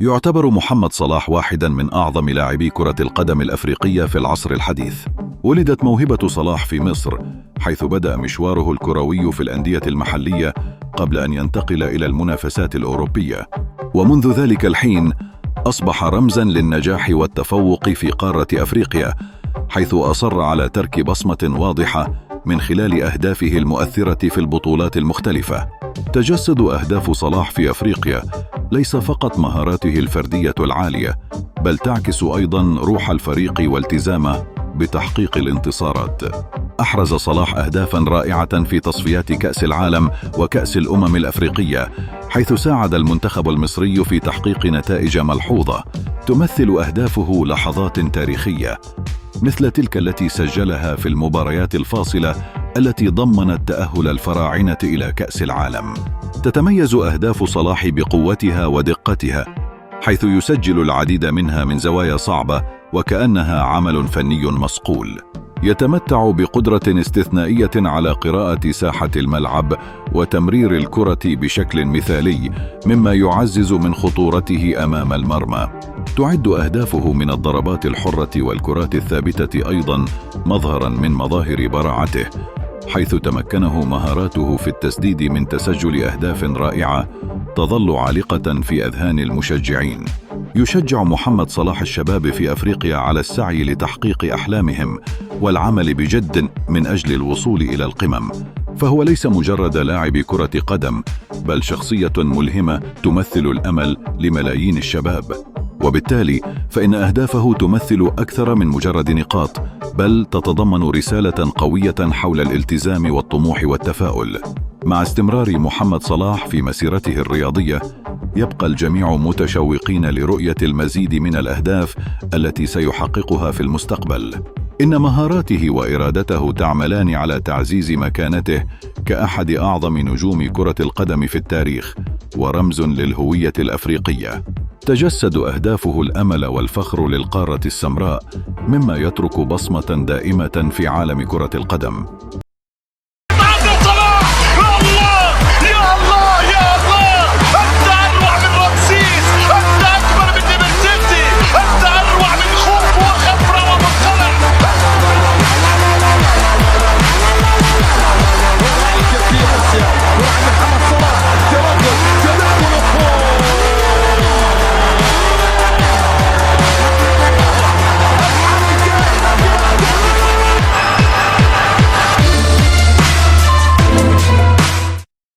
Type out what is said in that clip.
يعتبر محمد صلاح واحداً من أعظم لاعبي كرة القدم الأفريقية في العصر الحديث. ولدت موهبة صلاح في مصر، حيث بدأ مشواره الكروي في الأندية المحلية قبل أن ينتقل إلى المنافسات الأوروبية، ومنذ ذلك الحين أصبح رمزاً للنجاح والتفوق في قارة أفريقيا، حيث أصر على ترك بصمة واضحة من خلال أهدافه المؤثرة في البطولات المختلفة. تجسد أهداف صلاح في أفريقيا ليس فقط مهاراته الفردية العالية، بل تعكس أيضاً روح الفريق والتزامه بتحقيق الانتصارات. أحرز صلاح أهدافاً رائعة في تصفيات كأس العالم وكأس الأمم الأفريقية، حيث ساعد المنتخب المصري في تحقيق نتائج ملحوظة. تمثل أهدافه لحظات تاريخية، مثل تلك التي سجلها في المباريات الفاصلة التي ضمنت تأهل الفراعنة إلى كأس العالم. تتميز أهداف صلاح بقوتها ودقتها، حيث يسجل العديد منها من زوايا صعبة وكأنها عمل فني مصقول. يتمتع بقدرة استثنائية على قراءة ساحة الملعب وتمرير الكرة بشكل مثالي، مما يعزز من خطورته أمام المرمى. تعد أهدافه من الضربات الحرة والكرات الثابتة أيضاً مظهراً من مظاهر براعته، حيث تمكنه مهاراته في التسديد من تسجل أهداف رائعة تظل عالقة في أذهان المشجعين. يشجع محمد صلاح الشباب في أفريقيا على السعي لتحقيق أحلامهم والعمل بجد من أجل الوصول إلى القمم، فهو ليس مجرد لاعب كرة قدم، بل شخصية ملهمة تمثل الأمل لملايين الشباب. وبالتالي فإن أهدافه تمثل أكثر من مجرد نقاط، بل تتضمن رسالة قوية حول الالتزام والطموح والتفاؤل. مع استمرار محمد صلاح في مسيرته الرياضية، يبقى الجميع متشوقين لرؤية المزيد من الأهداف التي سيحققها في المستقبل. إن مهاراته وإرادته تعملان على تعزيز مكانته كأحد أعظم نجوم كرة القدم في التاريخ ورمز للهوية الأفريقية. تجسد أهدافه الأمل والفخر للقارة السمراء، مما يترك بصمة دائمة في عالم كرة القدم.